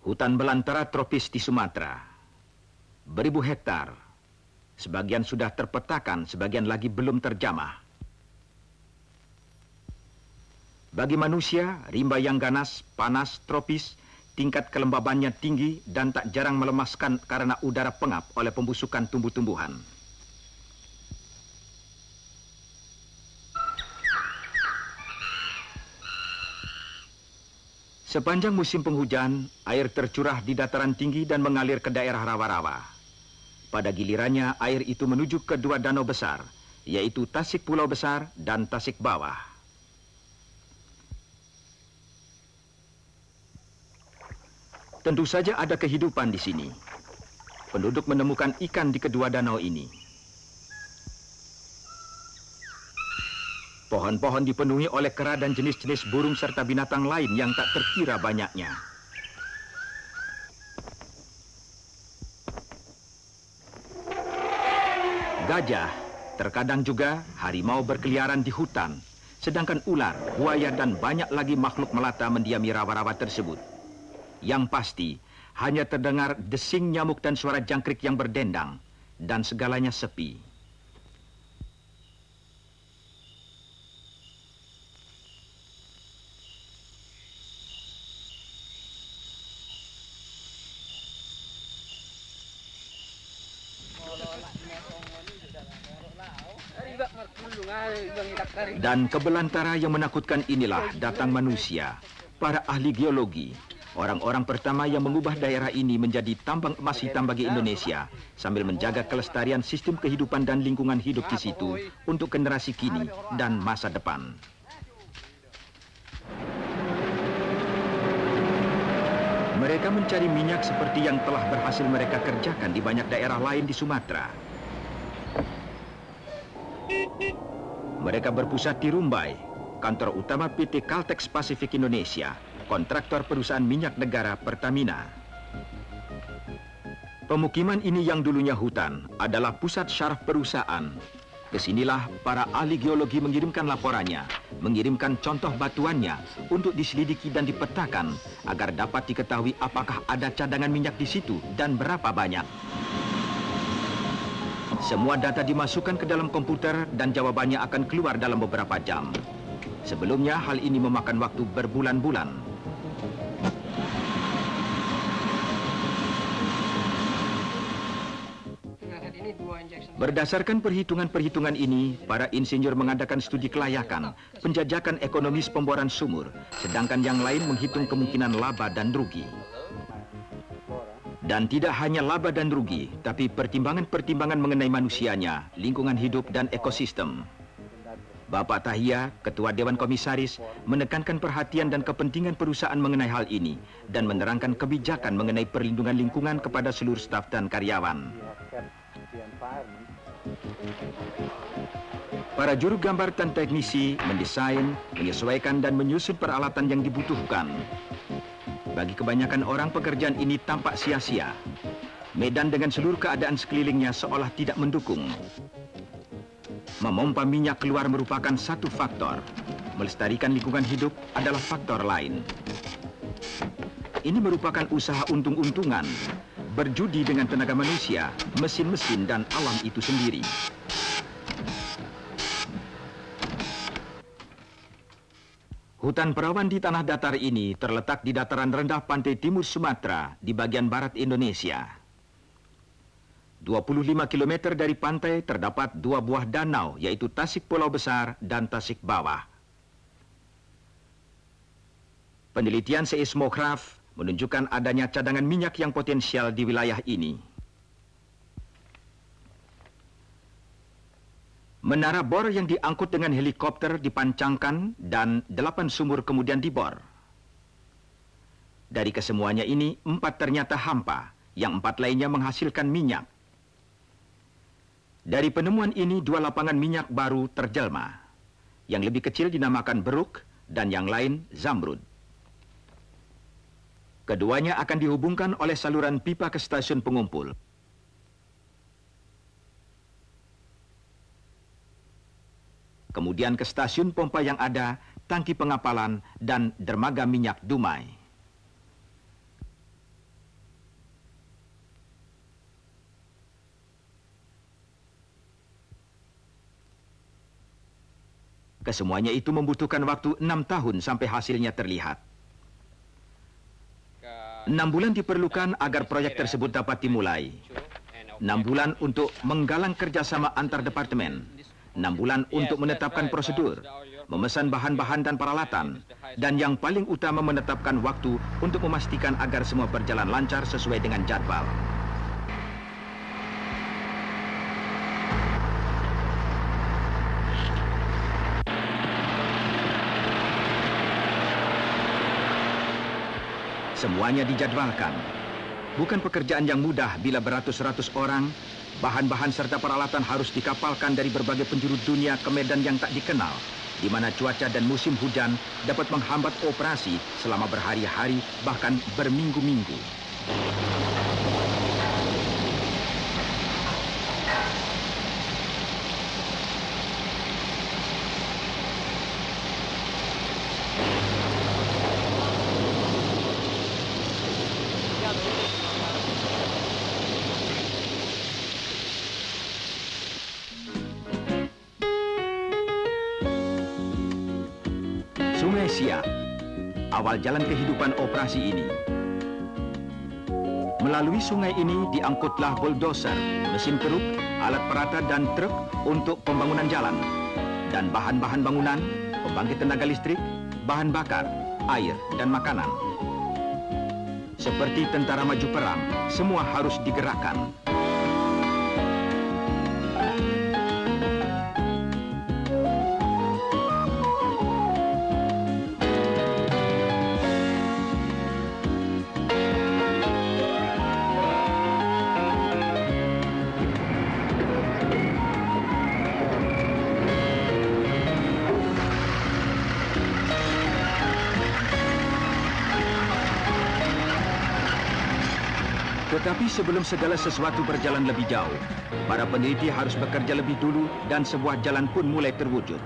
Hutan belantara tropis di Sumatera. Beribu hektar. Sebagian sudah terpetakan, sebagian lagi belum terjamah. Bagi manusia, rimba yang ganas, panas, tropis, tingkat kelembabannya tinggi dan tak jarang melemaskan karena udara pengap oleh pembusukan tumbuh-tumbuhan. Sepanjang musim penghujan, air tercurah di dataran tinggi dan mengalir ke daerah rawa-rawa. Pada gilirannya, air itu menuju ke dua danau besar, yaitu Tasik Pulau Besar dan Tasik Bawah. Tentu saja ada kehidupan di sini. Penduduk menemukan ikan di kedua danau ini. Pohon-pohon dipenuhi oleh kera dan jenis-jenis burung serta binatang lain yang tak terkira banyaknya. Gajah, terkadang juga harimau berkeliaran di hutan, sedangkan ular, buaya dan banyak lagi makhluk melata mendiami rawa-rawa tersebut. Yang pasti, hanya terdengar desing nyamuk dan suara jangkrik yang berdendang, dan segalanya sepi. Dan ke belantara yang menakutkan inilah datang manusia, para ahli geologi, orang-orang pertama yang mengubah daerah ini menjadi tambang emas hitam bagi Indonesia, sambil menjaga kelestarian sistem kehidupan dan lingkungan hidup di situ untuk generasi kini dan masa depan. Mereka mencari minyak seperti yang telah berhasil mereka kerjakan di banyak daerah lain di Sumatera. Mereka berpusat di Rumbai, kantor utama PT Caltex Pacific Indonesia, kontraktor perusahaan minyak negara Pertamina. Pemukiman ini yang dulunya hutan adalah pusat syaraf perusahaan. Kesinilah para ahli geologi mengirimkan laporannya, mengirimkan contoh batuannya untuk diselidiki dan dipetakan agar dapat diketahui apakah ada cadangan minyak di situ dan berapa banyak. Semua data dimasukkan ke dalam komputer dan jawabannya akan keluar dalam beberapa jam. Sebelumnya hal ini memakan waktu berbulan-bulan. Berdasarkan perhitungan-perhitungan ini, para insinyur mengadakan studi kelayakan, penjajakan ekonomis pemboran sumur, sedangkan yang lain menghitung kemungkinan laba dan rugi. Dan tidak hanya laba dan rugi, tapi pertimbangan-pertimbangan mengenai manusianya, lingkungan hidup dan ekosistem. Bapak Tahia, Ketua Dewan Komisaris, menekankan perhatian dan kepentingan perusahaan mengenai hal ini dan menerangkan kebijakan mengenai perlindungan lingkungan kepada seluruh staf dan karyawan. Para juru gambar dan teknisi mendesain, menyesuaikan dan menyusun peralatan yang dibutuhkan. Bagi kebanyakan orang, pekerjaan ini tampak sia-sia. Medan dengan seluruh keadaan sekelilingnya seolah tidak mendukung. Memompa minyak keluar merupakan satu faktor. Melestarikan lingkungan hidup adalah faktor lain. Ini merupakan usaha untung-untungan, berjudi dengan tenaga manusia, mesin-mesin dan alam itu sendiri. Hutan perawan di tanah datar ini terletak di dataran rendah pantai timur Sumatera di bagian barat Indonesia. 25 km dari pantai terdapat dua buah danau, yaitu Tasik Pulau Besar dan Tasik Bawah. Penelitian seismograf menunjukkan adanya cadangan minyak yang potensial di wilayah ini. Menara bor yang diangkut dengan helikopter dipancangkan dan 8 sumur kemudian dibor. Dari kesemuanya ini, 4 ternyata hampa, yang 4 lainnya menghasilkan minyak. Dari penemuan ini, 2 lapangan minyak baru terjelma. Yang lebih kecil dinamakan Beruk dan yang lain Zamrud. Keduanya akan dihubungkan oleh saluran pipa ke stasiun pengumpul. Kemudian ke stasiun pompa yang ada, tangki pengapalan, dan dermaga minyak Dumai. Kesemuanya itu membutuhkan waktu 6 tahun sampai hasilnya terlihat. 6 bulan diperlukan agar proyek tersebut dapat dimulai. 6 bulan untuk menggalang kerjasama antar departemen. 6 bulan untuk menetapkan prosedur, memesan bahan-bahan dan peralatan, dan yang paling utama menetapkan waktu untuk memastikan agar semua berjalan lancar sesuai dengan jadwal. Semuanya dijadwalkan. Bukan pekerjaan yang mudah bila beratus-ratus orang, bahan-bahan serta peralatan harus dikapalkan dari berbagai penjuru dunia ke medan yang tak dikenal, di mana cuaca dan musim hujan dapat menghambat operasi selama berhari-hari, bahkan berminggu-minggu. Sungai Siak, awal jalan kehidupan operasi ini. Melalui sungai ini diangkutlah bulldozer, mesin keruk, alat perata dan truk untuk pembangunan jalan, dan bahan-bahan bangunan, pembangkit tenaga listrik, bahan bakar, air, dan makanan. Seperti tentara maju perang, semua harus digerakkan. Tetapi sebelum segala sesuatu berjalan lebih jauh, para peneliti harus bekerja lebih dulu dan sebuah jalan pun mulai terwujud.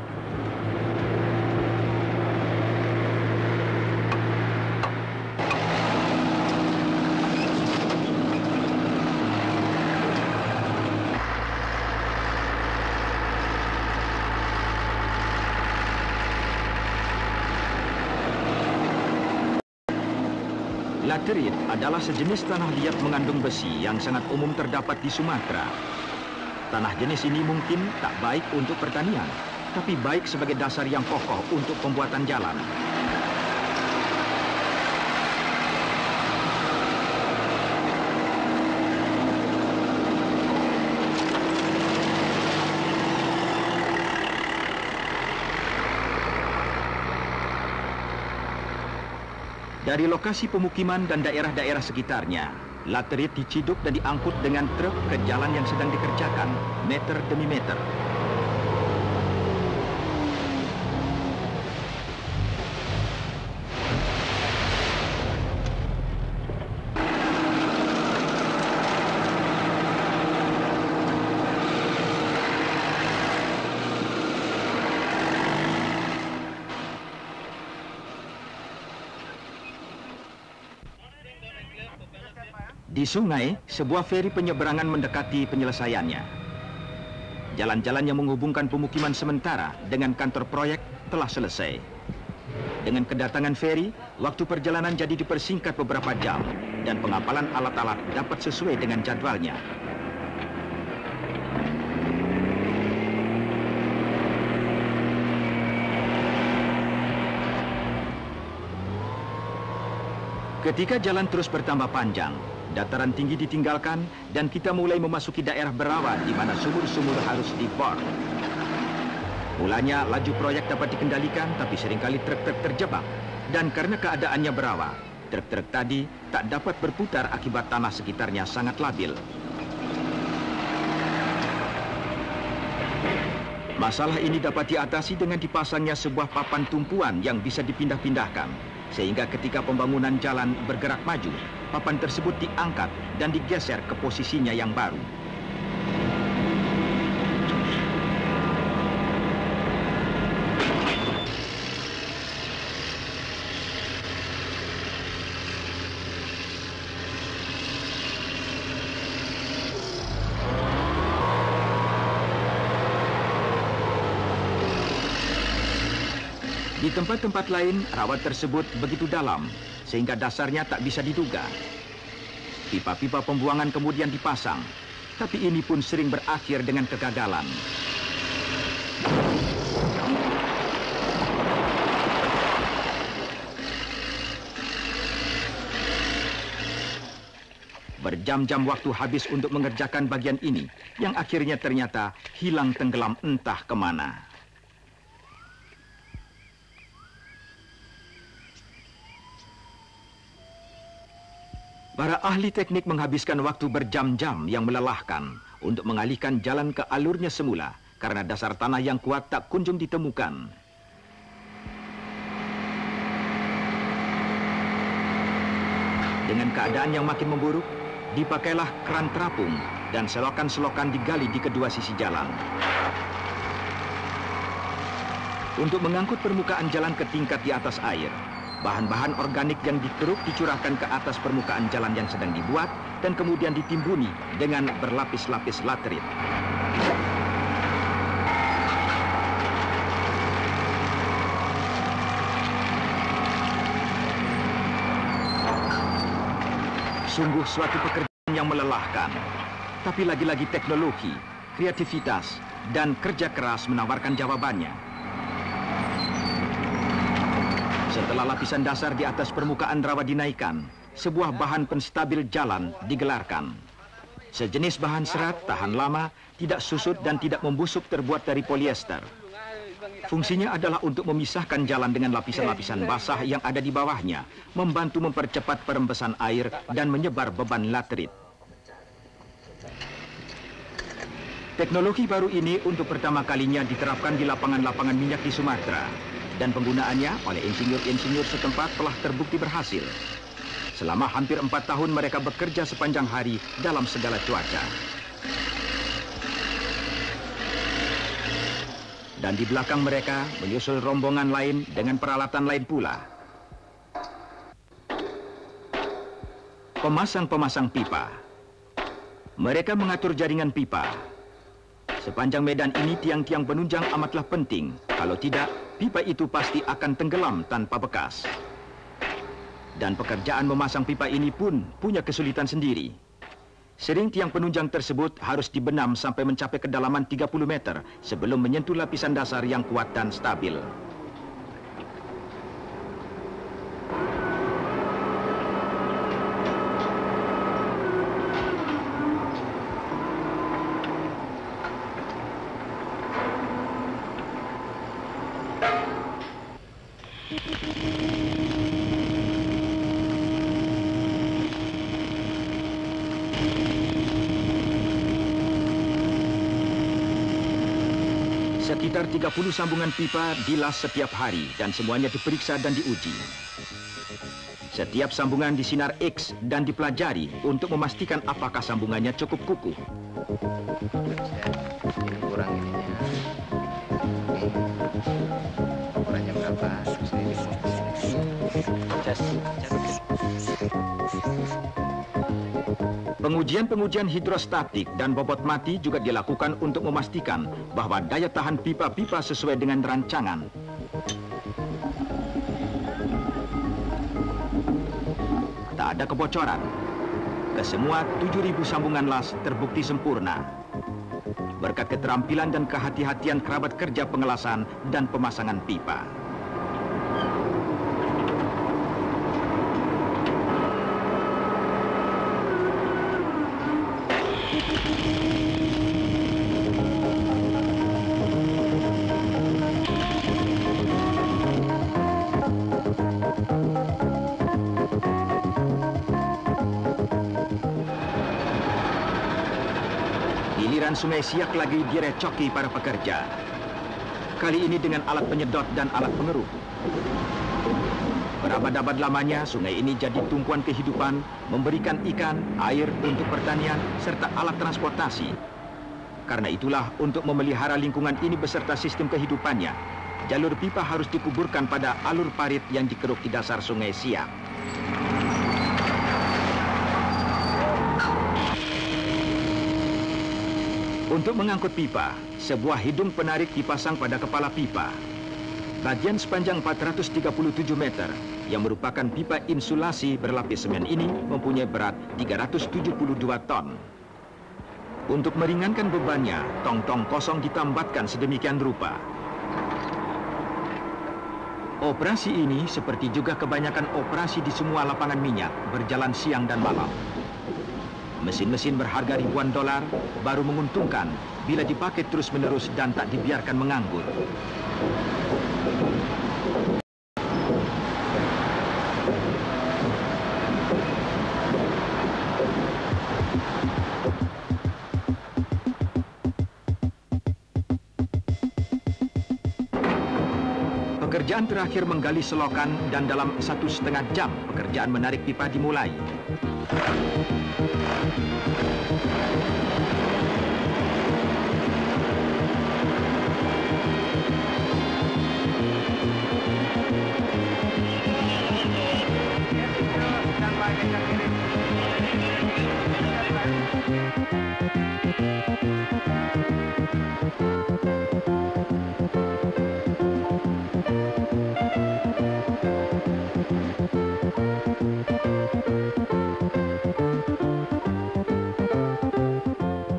Laterit adalah sejenis tanah liat mengandung besi yang sangat umum terdapat di Sumatera. Tanah jenis ini mungkin tak baik untuk pertanian, tapi baik sebagai dasar yang kokoh untuk pembuatan jalan. Dari lokasi pemukiman dan daerah-daerah sekitarnya, laterit diciduk dan diangkut dengan truk ke jalan yang sedang dikerjakan, meter demi meter. Di sungai, sebuah feri penyeberangan mendekati penyelesaiannya. Jalan-jalan yang menghubungkan pemukiman sementara dengan kantor proyek telah selesai. Dengan kedatangan feri, waktu perjalanan jadi dipersingkat beberapa jam dan pengapalan alat-alat dapat sesuai dengan jadwalnya. Ketika jalan terus bertambah panjang, dataran tinggi ditinggalkan dan kita mulai memasuki daerah berawa di mana sumur-sumur harus dibor. Mulanya laju proyek dapat dikendalikan tapi seringkali truk-truk terjebak. Dan karena keadaannya berawa, truk-truk tadi tak dapat berputar akibat tanah sekitarnya sangat labil. Masalah ini dapat diatasi dengan dipasangnya sebuah papan tumpuan yang bisa dipindah-pindahkan. Sehingga ketika pembangunan jalan bergerak maju, papan tersebut diangkat dan digeser ke posisinya yang baru. Di tempat-tempat lain, rawa tersebut begitu dalam sehingga dasarnya tak bisa diduga. Pipa-pipa pembuangan kemudian dipasang, tapi ini pun sering berakhir dengan kegagalan. Berjam-jam waktu habis untuk mengerjakan bagian ini, yang akhirnya ternyata hilang tenggelam entah kemana. Para ahli teknik menghabiskan waktu berjam-jam yang melelahkan untuk mengalihkan jalan ke alurnya semula karena dasar tanah yang kuat tak kunjung ditemukan. Dengan keadaan yang makin memburuk, dipakailah kran terapung dan selokan-selokan digali di kedua sisi jalan. Untuk mengangkut permukaan jalan ke tingkat di atas air, bahan-bahan organik yang dikeruk dicurahkan ke atas permukaan jalan yang sedang dibuat dan kemudian ditimbuni dengan berlapis-lapis laterit. Sungguh suatu pekerjaan yang melelahkan. Tapi lagi-lagi teknologi, kreativitas, dan kerja keras menawarkan jawabannya. Setelah lapisan dasar di atas permukaan rawa dinaikkan, sebuah bahan penstabil jalan digelarkan. Sejenis bahan serat, tahan lama, tidak susut dan tidak membusuk terbuat dari polyester. Fungsinya adalah untuk memisahkan jalan dengan lapisan-lapisan basah yang ada di bawahnya, membantu mempercepat perembesan air dan menyebar beban laterit. Teknologi baru ini untuk pertama kalinya diterapkan di lapangan-lapangan minyak di Sumatera, dan penggunaannya oleh insinyur-insinyur setempat telah terbukti berhasil. Selama hampir 4 tahun mereka bekerja sepanjang hari dalam segala cuaca. Dan di belakang mereka menyusul rombongan lain dengan peralatan lain pula. Pemasang-pemasang pipa. Mereka mengatur jaringan pipa. Sepanjang medan ini tiang-tiang penunjang amatlah penting. Kalau tidak, pipa itu pasti akan tenggelam tanpa bekas. Dan pekerjaan memasang pipa ini pun punya kesulitan sendiri. Sering tiang penunjang tersebut harus dibenam sampai mencapai kedalaman 30 meter sebelum menyentuh lapisan dasar yang kuat dan stabil. Sekitar 30 sambungan pipa dilas setiap hari dan semuanya diperiksa dan diuji. Setiap sambungan disinar X dan dipelajari untuk memastikan apakah sambungannya cukup kukuh. Ini kurang ininya. Ukurannya berapa? Pengujian-pengujian hidrostatik dan bobot mati juga dilakukan untuk memastikan bahwa daya tahan pipa-pipa sesuai dengan rancangan. Tak ada kebocoran. Kesemua 7.000 sambungan las terbukti sempurna. Berkat keterampilan dan kehati-hatian kerabat kerja pengelasan dan pemasangan pipa. Giliran Sungai Siak lagi direcoki para pekerja. Kali ini dengan alat penyedot dan alat pengeruk. Berabad-abad lamanya, sungai ini jadi tumpuan kehidupan, memberikan ikan, air untuk pertanian, serta alat transportasi. Karena itulah, untuk memelihara lingkungan ini beserta sistem kehidupannya, jalur pipa harus dikuburkan pada alur parit yang dikeruk di dasar Sungai Siak. Untuk mengangkut pipa, sebuah hidung penarik dipasang pada kepala pipa. Bagian sepanjang 437 meter yang merupakan pipa insulasi berlapis semen ini mempunyai berat 372 ton. Untuk meringankan bebannya, tong-tong kosong ditambatkan sedemikian rupa. Operasi ini seperti juga kebanyakan operasi di semua lapangan minyak berjalan siang dan malam. Mesin-mesin berharga ribuan dolar baru menguntungkan bila dipakai terus-menerus dan tak dibiarkan menganggur. Pekerjaan terakhir menggali selokan dan dalam 1,5 jam pekerjaan menarik pipa dimulai.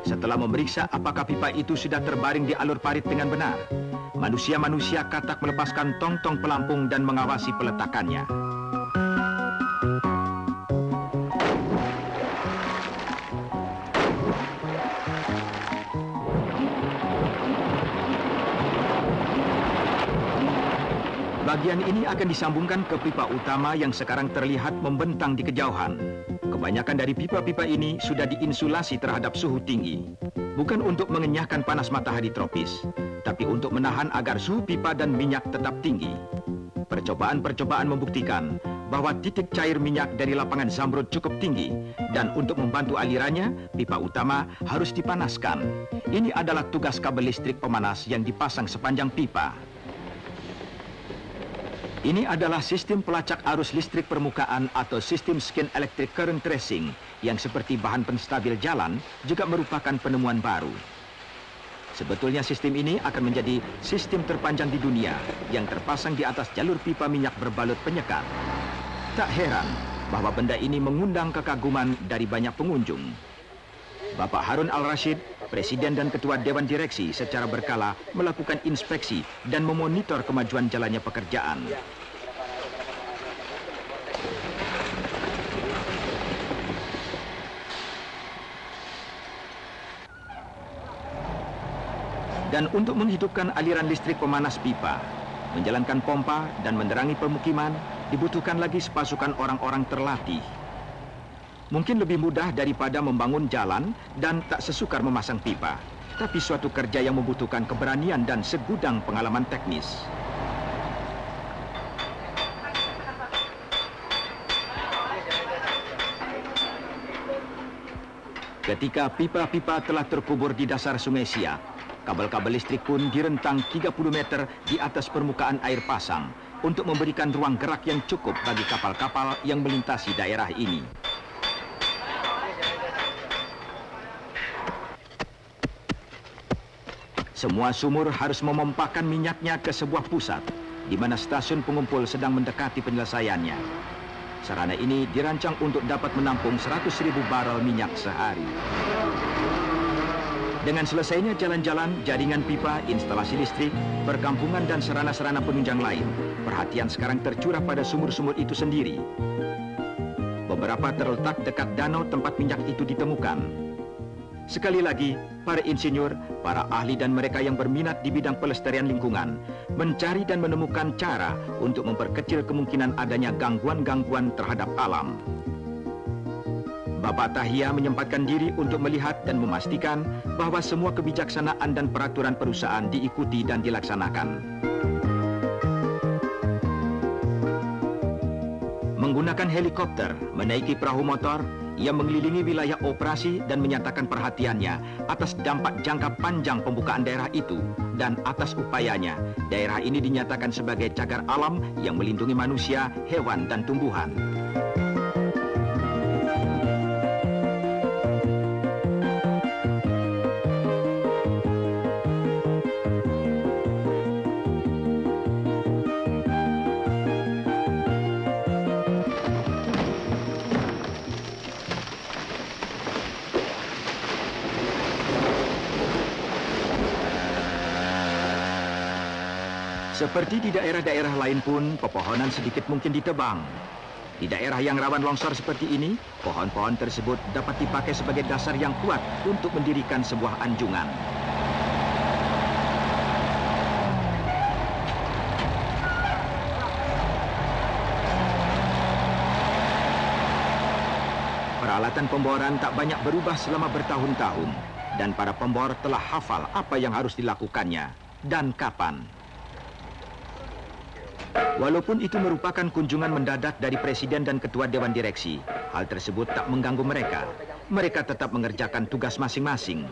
Setelah memeriksa apakah pipa itu sudah terbaring di alur parit dengan benar, manusia-manusia katak melepaskan tong-tong pelampung dan mengawasi peletakannya. Bagian ini akan disambungkan ke pipa utama yang sekarang terlihat membentang di kejauhan. Kebanyakan dari pipa-pipa ini sudah diinsulasi terhadap suhu tinggi. Bukan untuk mengenyahkan panas matahari tropis, tapi untuk menahan agar suhu pipa dan minyak tetap tinggi. Percobaan-percobaan membuktikan bahwa titik cair minyak dari lapangan Zamrud cukup tinggi, dan untuk membantu alirannya, pipa utama harus dipanaskan. Ini adalah tugas kabel listrik pemanas yang dipasang sepanjang pipa. Ini adalah sistem pelacak arus listrik permukaan atau sistem skin electric current tracing yang seperti bahan penstabil jalan juga merupakan penemuan baru. Sebetulnya sistem ini akan menjadi sistem terpanjang di dunia yang terpasang di atas jalur pipa minyak berbalut penyekat. Tak heran bahwa benda ini mengundang kekaguman dari banyak pengunjung. Bapak Harun Al-Rashid, Presiden dan Ketua Dewan Direksi secara berkala melakukan inspeksi dan memonitor kemajuan jalannya pekerjaan. Dan untuk menghidupkan aliran listrik pemanas pipa, menjalankan pompa dan menerangi permukiman, dibutuhkan lagi sepasukan orang-orang terlatih. Mungkin lebih mudah daripada membangun jalan dan tak sesukar memasang pipa, tapi suatu kerja yang membutuhkan keberanian dan segudang pengalaman teknis. Ketika pipa-pipa telah terkubur di dasar Sungai Siak, kabel-kabel listrik pun direntang 30 meter di atas permukaan air pasang untuk memberikan ruang gerak yang cukup bagi kapal-kapal yang melintasi daerah ini. Semua sumur harus memompakan minyaknya ke sebuah pusat, di mana stasiun pengumpul sedang mendekati penyelesaiannya. Sarana ini dirancang untuk dapat menampung 100.000 barel minyak sehari. Dengan selesainya jalan-jalan, jaringan pipa, instalasi listrik, perkampungan dan sarana-sarana penunjang lain, perhatian sekarang tercurah pada sumur-sumur itu sendiri. Beberapa terletak dekat danau tempat minyak itu ditemukan. Sekali lagi, para insinyur, para ahli dan mereka yang berminat di bidang pelestarian lingkungan mencari dan menemukan cara untuk memperkecil kemungkinan adanya gangguan-gangguan terhadap alam. Bapak Tahia menyempatkan diri untuk melihat dan memastikan bahwa semua kebijaksanaan dan peraturan perusahaan diikuti dan dilaksanakan. Menggunakan helikopter, menaiki perahu motor, ia mengelilingi wilayah operasi dan menyatakan perhatiannya atas dampak jangka panjang pembukaan daerah itu, dan atas upayanya, daerah ini dinyatakan sebagai cagar alam yang melindungi manusia, hewan, dan tumbuhan. Seperti di daerah-daerah lain pun, pepohonan sedikit mungkin ditebang. Di daerah yang rawan longsor seperti ini, pohon-pohon tersebut dapat dipakai sebagai dasar yang kuat untuk mendirikan sebuah anjungan. Peralatan pemboran tak banyak berubah selama bertahun-tahun, dan para pembor telah hafal apa yang harus dilakukannya dan kapan. Walaupun itu merupakan kunjungan mendadak dari Presiden dan Ketua Dewan Direksi, hal tersebut tak mengganggu mereka. Mereka tetap mengerjakan tugas masing-masing.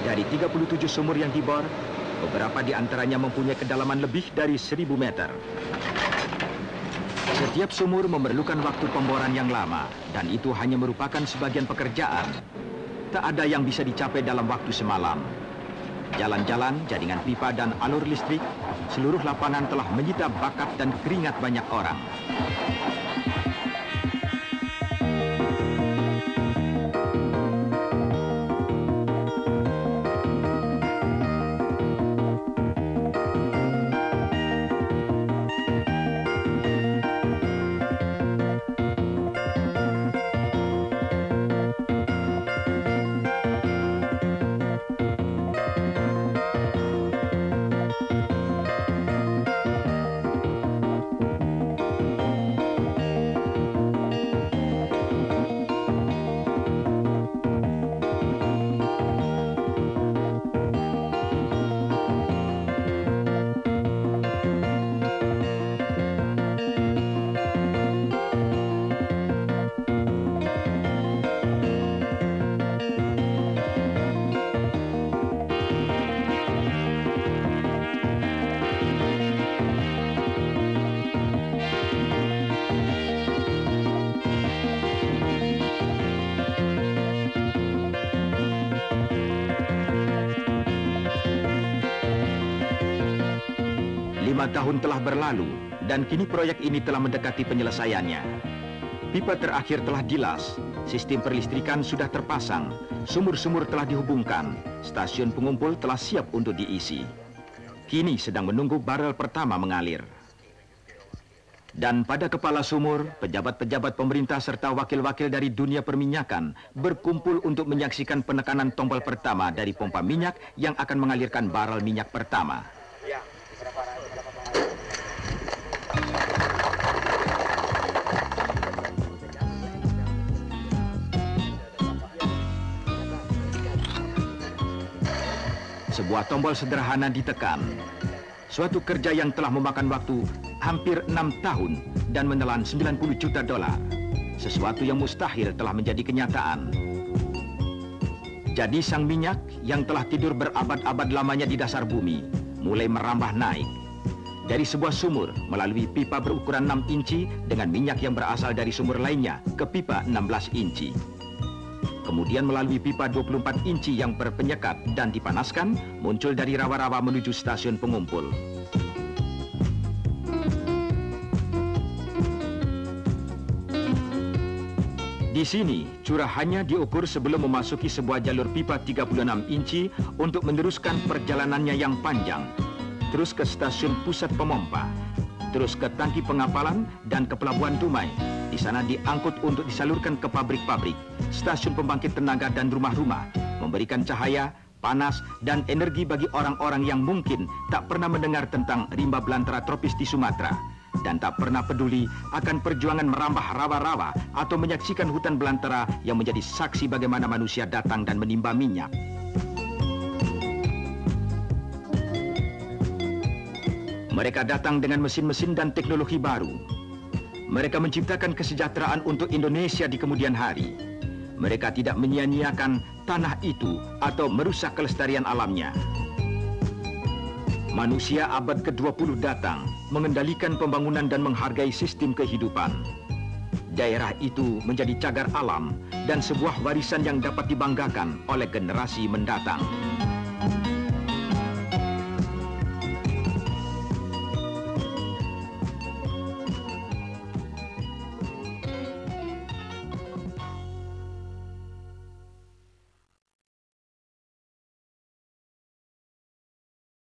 Dari 37 sumur yang dibor, beberapa di antaranya mempunyai kedalaman lebih dari 1.000 meter. Setiap sumur memerlukan waktu pemboran yang lama, dan itu hanya merupakan sebagian pekerjaan. Tak ada yang bisa dicapai dalam waktu semalam. Jalan-jalan, jaringan pipa dan alur listrik, seluruh lapangan telah menyita bakat dan keringat banyak orang. Tahun telah berlalu dan kini proyek ini telah mendekati penyelesaiannya. Pipa terakhir telah dilas, sistem perlistrikan sudah terpasang, sumur-sumur telah dihubungkan, stasiun pengumpul telah siap untuk diisi. Kini sedang menunggu barel pertama mengalir. Dan pada kepala sumur, pejabat-pejabat pemerintah serta wakil-wakil dari dunia perminyakan berkumpul untuk menyaksikan penekanan tombol pertama dari pompa minyak yang akan mengalirkan barel minyak pertama. Sebuah tombol sederhana ditekan. Suatu kerja yang telah memakan waktu hampir 6 tahun dan menelan 90 juta dolar. Sesuatu yang mustahil telah menjadi kenyataan. Jadi sang minyak yang telah tidur berabad-abad lamanya di dasar bumi mulai merambah naik. Dari sebuah sumur melalui pipa berukuran 6 inci dengan minyak yang berasal dari sumur lainnya ke pipa 16 inci. Kemudian melalui pipa 24 inci yang berpenyekat dan dipanaskan, muncul dari rawa-rawa menuju stasiun pengumpul. Di sini, curahannya diukur sebelum memasuki sebuah jalur pipa 36 inci untuk meneruskan perjalanannya yang panjang, terus ke stasiun pusat pemompa, terus ke tangki pengapalan dan ke pelabuhan Dumai. Di sana diangkut untuk disalurkan ke pabrik-pabrik, stasiun pembangkit tenaga dan rumah-rumah, memberikan cahaya, panas, dan energi bagi orang-orang yang mungkin tak pernah mendengar tentang rimba belantara tropis di Sumatera, dan tak pernah peduli akan perjuangan merambah rawa-rawa atau menyaksikan hutan belantara yang menjadi saksi bagaimana manusia datang dan menimba minyak. Mereka datang dengan mesin-mesin dan teknologi baru. Mereka menciptakan kesejahteraan untuk Indonesia di kemudian hari. Mereka tidak menyia-nyiakan tanah itu atau merusak kelestarian alamnya. Manusia abad ke-20 datang mengendalikan pembangunan dan menghargai sistem kehidupan. Daerah itu menjadi cagar alam dan sebuah warisan yang dapat dibanggakan oleh generasi mendatang.